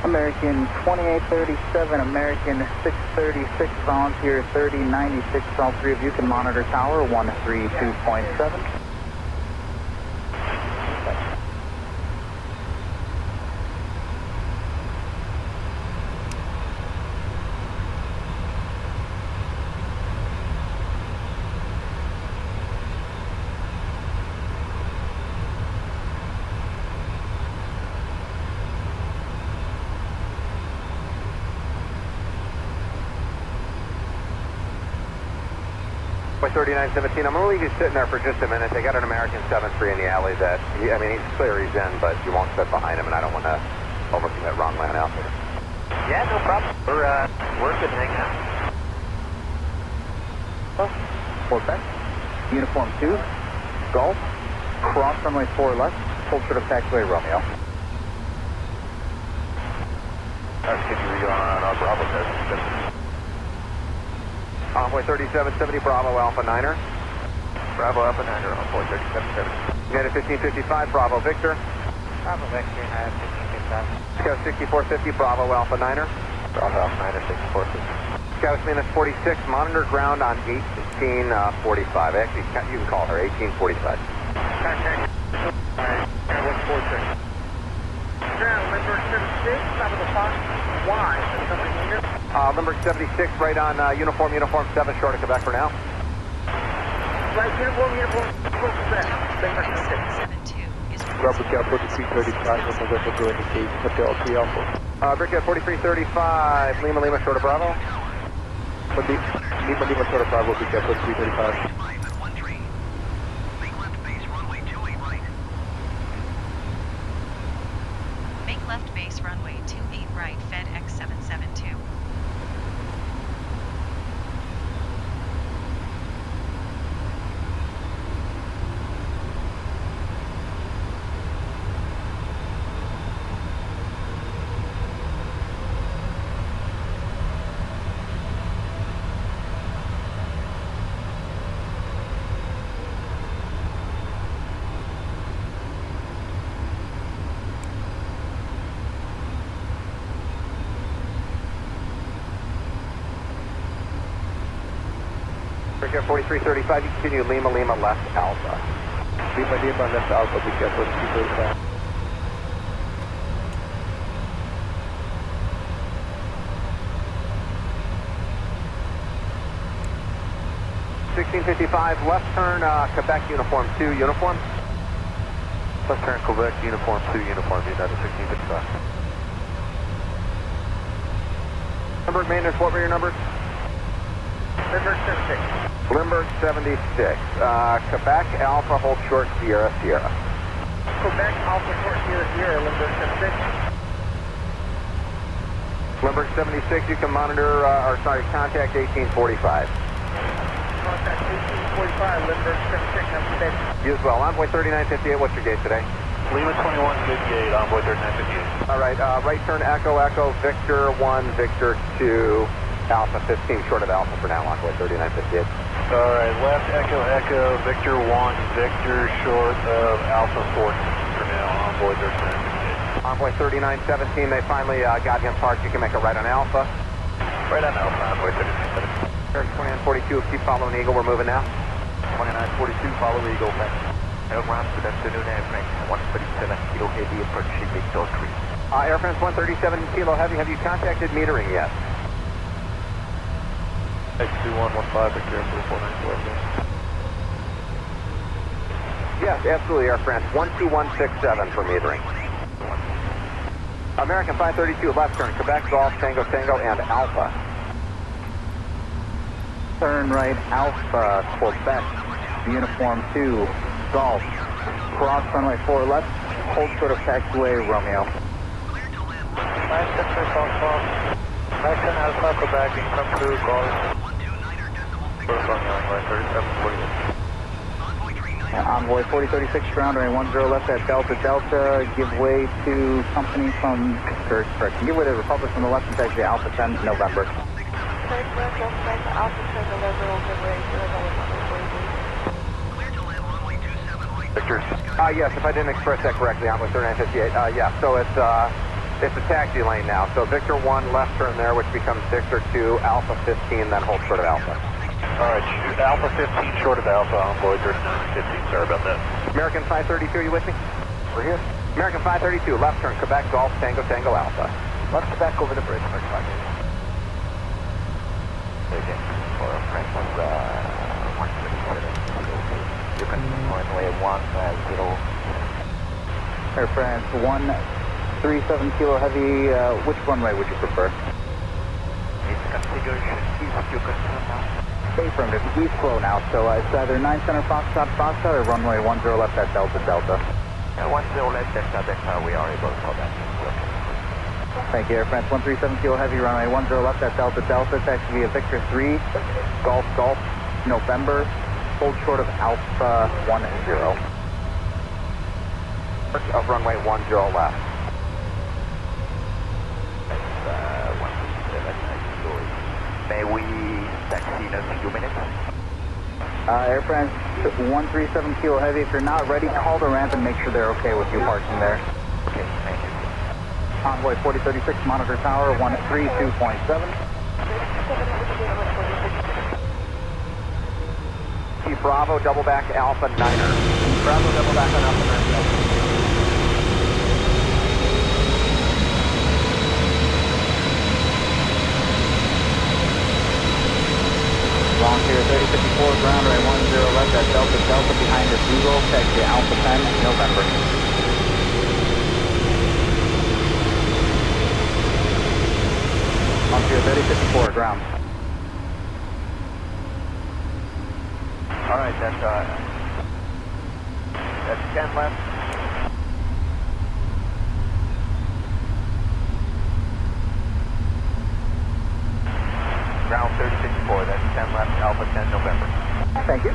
F: American 2837, American 636, Volunteer 3096, all three of you can monitor tower 132.7.
C: By 3917, I'm going to leave you sitting there for just a minute. They got an American 7-3 in the alley that, he's clear he's in, but you won't sit behind him, and I don't want to overcommit wrong land out there.
F: Yeah, no problem. We're good to hang out. Quebec, Uniform 2, Golf, cross runway 4 left, full short of taxiway Romeo.
C: That's good to be on Bravo test. Envoy 3770, Bravo Alpha 9er.
F: Bravo Alpha 9er, Envoy 3770.
C: United 1555, Bravo Victor.
F: Bravo Victor, United 1555.
C: Scout 6450, Bravo Alpha 9er.
F: Bravo Alpha 9er, 6450.
C: Scout minus 46, monitor ground on 1845. Actually, you can call her 1845.
E: Contact. Skywest 46. Ground, Limburg 76, top of the Fox, Y, something here.
C: Limburg 76, right on uniform 7, short of Quebec for now.
E: Right, uniform, Quebec.
B: Tower 772 is
C: Bravo Cal 4335, November to indicate Hotel 3 Alpha. Brickyard 4335, Lima, short of Bravo. Lima, short of Bravo, Brickyard 4335.
B: make left base runway 28 right FedEx 772.
C: Brickyard 4335, you continue Lima, left Alpha. Lima, left Alpha, Brickyard 4335. 1655, left turn, Quebec Uniform 2, uniform. Left turn, Quebec Uniform 2, uniform, United 1655. Limburg maintenance, what were your numbers?
E: Limburg 76.
C: Limburg 76, Quebec Alpha, hold short, Sierra.
E: Quebec Alpha short Sierra, Limburg 76.
C: Limburg 76, you can monitor, contact 1845.
E: Contact 1845, Limburg 76, I'm today.
C: You as well. Envoy 3958, what's your gate today? Lima 2158, Envoy 3958.
F: All right, right turn Echo, Echo, Victor 1, Victor 2, Alpha 15, short of Alpha for now, Envoy 3958.
C: All right, left Echo, Echo, Victor 1, Victor, short of Alpha 14 for now, Envoy 3958.
F: Envoy 3917, they finally got him parked. You can make a right on Alpha.
C: Right on Alpha, Envoy 3958.
F: 2942, keep following Eagle, we're moving now.
C: 2942, follow Eagle, thanks.
H: Ground, good afternoon, Air France 137 Kilo Heavy approaching Victor 3.
F: Air France 137 Kilo Heavy, have you contacted metering yet?
C: X2115, Victor, 494.
F: Yes, absolutely, Air France 12167 for metering. American 532, left turn, Quebec, Golf, Tango, Tango, and Alpha. Turn right, Alpha, Quebec, Uniform 2, Golf, cross runway 4 left, hold short of taxiway, Romeo.
C: 910 Fox, 910 Alpha, Quebec, income to Golf. First on runway 3748.
F: Envoy 4036, ground runway 10 left at Delta Delta, give way to company from, correct, give way to Republic from the left and taxi Alpha 10, November.
G: Northwest, Alpha 10, November, will give way to the
C: Victor.
F: Yes, if I didn't express that correctly, Envoy 3958, yeah, so it's a taxi lane now. So Victor 1, left turn there, which becomes Victor 2, Alpha 15, then hold short of Alpha.
C: All right, Alpha 15, short of Alpha, Envoy 3915, sorry about that.
F: American 532, are you with me?
C: We're here.
F: American 532, left turn, Quebec, Golf, Tango, Tango, Alpha.
C: Let's back over the bridge, my friend.
H: Again, for French 137 you can runway 10.
F: Air France 137 Kilo Heavy, which runway would you prefer?
H: It's configuration east, you can turn now.
F: Affirmative, east flow now, so it's either 9 center Foxtrot, Foxtrot, or runway 10 left at Delta Delta.
H: 10 left, Delta Delta, we are able for that.
F: Thank you, Air France 137 Kilo Heavy, runway 10 left at Delta Delta, taxi via Victor 3, Golf Golf, November, hold short of Alpha 10. Of runway 10 left.
H: May we taxi in a few minutes?
F: Air France 137 Kilo Heavy, if you're not ready, call the ramp and make sure they're okay with you parking there.
H: Okay, thank you.
F: Envoy 4036, monitor tower 132.7. Bravo, double back, Alpha 9er. Bravo, double back on Alpha 9er. Volunteer 3054, ground right 10 left at Delta Delta behind us, Eagle, taxi Alpha 10, November. Volunteer 3054, ground.
H: All right, that's 10 left. Ground 3054, that's 10 left, Alpha 10, November.
F: Thank you.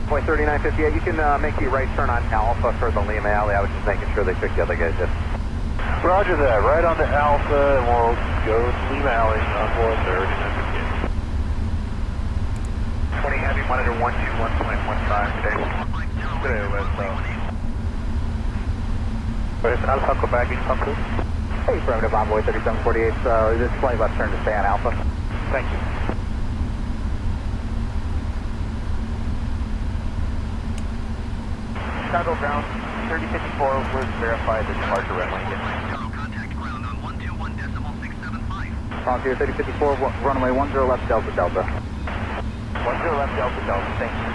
F: Point 3958, you can make the right turn on Alpha for the Lima Alley. I was just making sure they took the other guys in.
C: Roger that, right on the Alpha, and we'll go to Lima Alley, Envoy 3958. 20 Heavy, monitor 121.15 today. Today, West Where's Alpha, Quebec, income to?
F: Hey, affirmative, Envoy 3748, this flight left turn to stay on Alpha.
C: Thank you.
H: Chicago ground 3054 was verified the departure runway.
A: Contact ground on 121.675.
F: Volunteer 3054, runway 10 left Delta Delta.
H: 10 left, Delta Delta, thank you.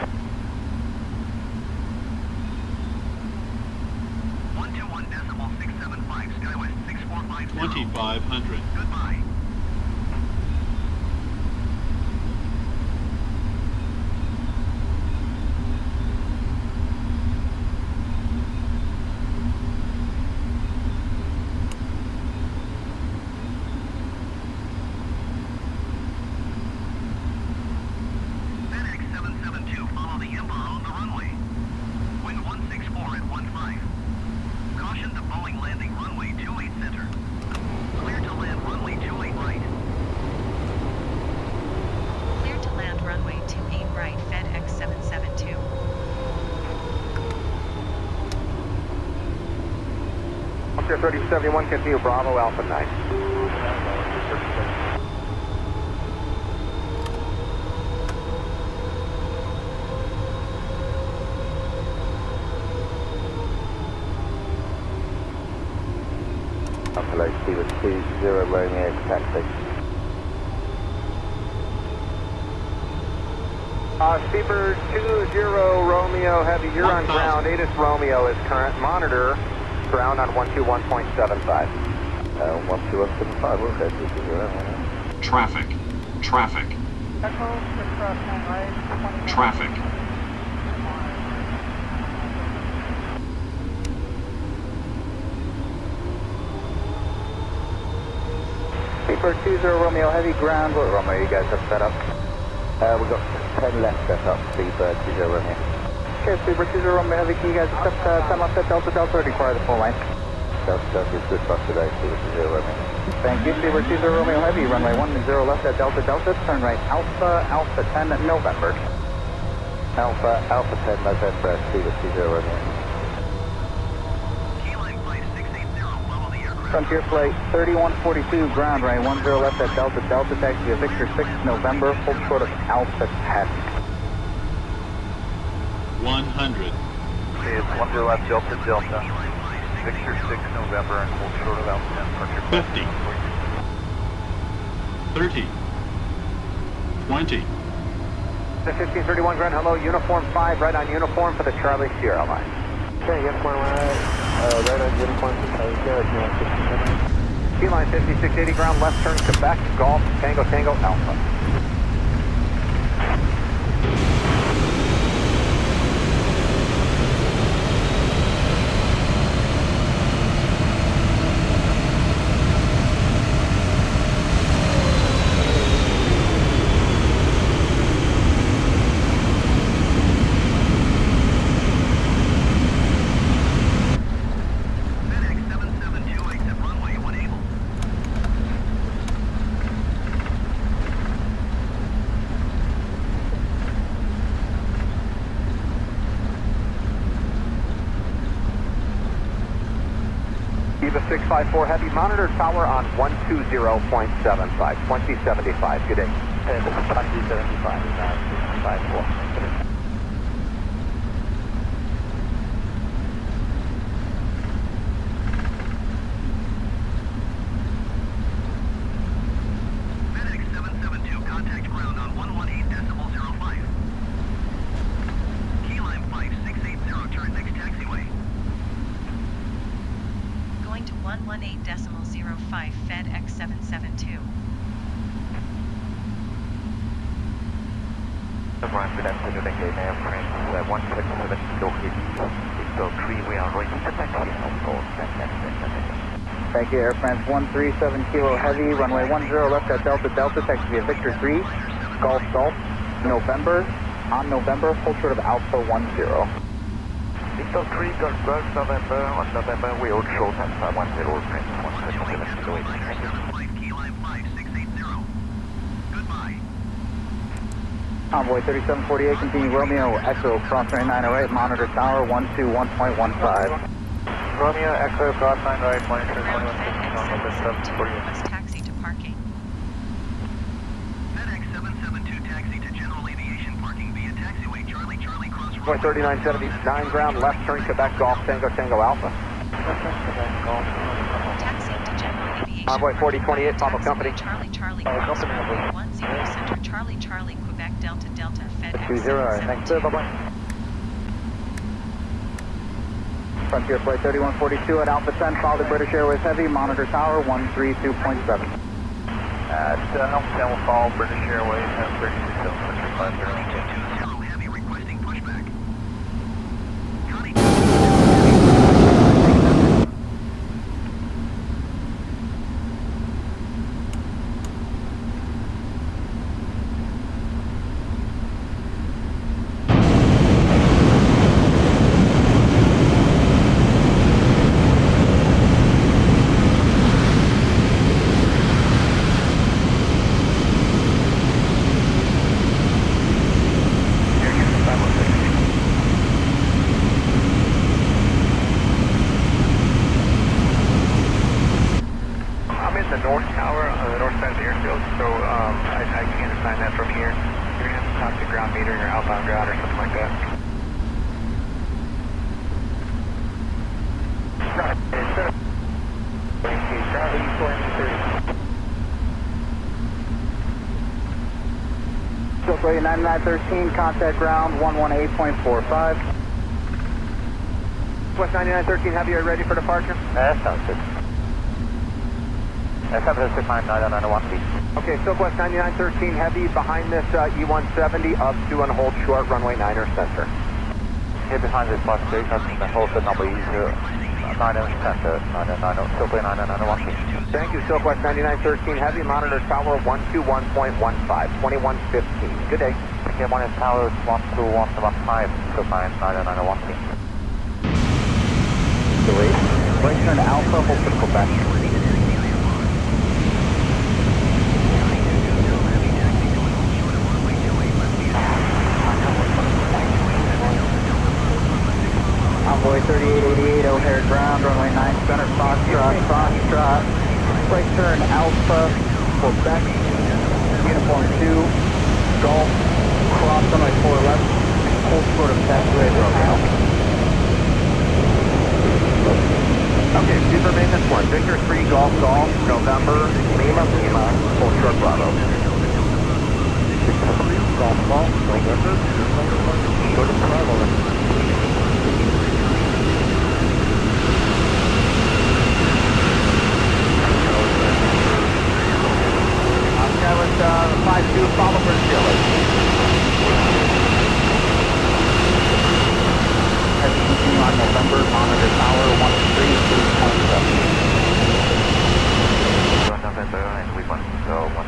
A: 121.675, Skywest 6450.
I: 2500.
A: Goodbye.
C: Victor 3071, continue Bravo Alpha 9.
F: Hello, Steve 20 Romeo taxi.
C: Speedbird 20 Romeo Heavy, you're on ground. ATIS Romeo is current. Monitor ground on 121.75.
F: 12175, okay, 20.
I: Traffic. Traffic.
G: Echo, cross 9 right, 21.
I: Traffic.
F: Speedbird 20 Romeo Heavy ground. What Romeo you guys have set up? We've got 10 left set up, Speedbird 20 Romeo. Okay, Speedbird 20 Romeo Heavy, can you guys accept time offset Delta Delta or require the full line? Delta Delta is good for us today, Speedbird 20 Romeo. Thank you, Speedbird 20 Romeo Heavy, runway 10 left at Delta Delta, turn right Alpha, Alpha 10 November. Alpha, Alpha 10 November, Speedbird 20 Romeo. Frontier Flight 3142, ground right 10 left at Delta Delta, taxi to Victor 6 November, hold short of Alpha 10.
I: 100.
H: Okay, it's 10 left Delta Delta. Victor 6 November and hold short of Alpha 10.
I: 50. 30. 20.
C: The 1531 ground, hello, uniform 5, right on uniform for the Charlie Sierra line.
D: Okay, uniform right on uniform for Charlie Sierra,
C: T-line 5680 ground, left turn Quebec, Golf, Tango Tango Alpha. Eva 654 Heavy, monitor tower on 120.75, 2075, good day.
F: And this is 2075, 654.
A: FEDEX 772, contact ground on 118.05. Keyline 5680, turn next taxiway.
B: Going to 118.05 FEDEX 772.
H: Brian, good afternoon again, airframe 177 Kilo Heavy. Victor 3, we are ready to taxi on board.
F: Thank you, Air France 137 Kilo Heavy, runway 10 left at Delta Delta, taxi via Victor 3, Golf Golf, November, on November, hold short of Alpha 10.
H: Victor 3, Golf Golf, November, on November, we hold short Alpha 10, French 177 Kilo Heavy. Thank you.
A: Keyline 5680. Goodbye.
F: Convoy 3748, continue Romeo, Echo, cross runway 908, monitor tower 121.15.
C: Romeo, Echo, cross 9 right, monitor
B: Ground
C: 2116 on
B: FEDEX
C: November
B: 772 must taxi to parking.
A: FedEx 772 taxi to general aviation parking via taxiway Charlie Charlie cross
C: Boy 3979 ground, left turn Quebec Golf, Tango Tango Alpha.
B: Taxiing to general aviation
C: Convoy 4028, Papa
B: taxiway
C: Company.
B: Charlie Charlie cross runway 10 center Charlie Charlie Quebec Delta Delta FEDEX
F: 20, thanks,
B: 772.
F: bye-bye. Frontier Flight 3142 at Alpha 10, follow the British Airways Heavy, monitor tower 132.7.
H: Alpha 10 will follow British Airways, 36
A: 20 heavy requesting pushback. Connie
H: like that.
C: Charlie, 430.
F: Silkway 9913, contact ground 118.45.
C: West 9913 Heavy, are you ready for departure?
F: That sounds good.
C: Okay, Silkwest 9913 Heavy behind this E170 up to and hold short runway 9er center.
F: Here behind this bus station, and hold the number 9er center, Silkway 9913.
C: Thank you, Silkwest 9913 Heavy, monitor tower 121.15, 2115. Good day.
F: Okay, one is tower 121.15, Silkway 9913. Delete. Right turn Alpha, hold critical back. Envoy 3888, O'Hare ground, runway 9 center, Foxtrot. Right turn Alpha, Quebec, uniform 2, Golf, cross runway 4 left, hold short of taxiway Romeo.
C: Okay, Super Maintenance 1, Victor 3 Golf Golf, November, Lima, hold short Bravo.
F: Victor 3 Golf Golf, November, short of Bravo.
C: Skywest 52, follow for Chile.
F: Heavy continue on November, monitor tower 132.7.
H: November, and we want to go 1.2.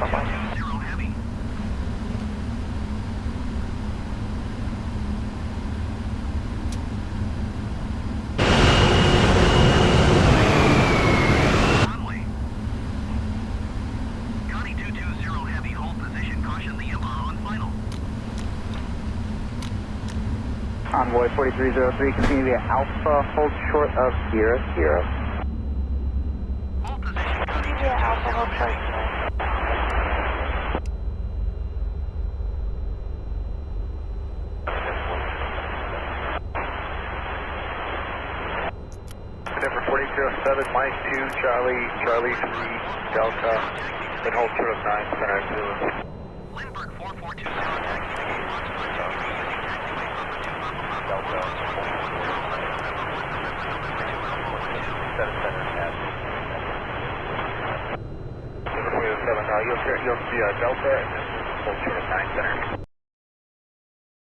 H: Bye-bye.
F: Envoy 4303, continue via Alpha, hold short of Sierra Sierra.
G: Via Alpha, hold short.
C: Number 4007, Mike 2, Charlie, Charlie 3, Delta, then hold short of 9 center Zulu.
A: Lindbergh 4420, taxi to gate Foxtrot
C: Delta. Set a center at. Number 4007, you'll see Delta and then hold short of 9 center.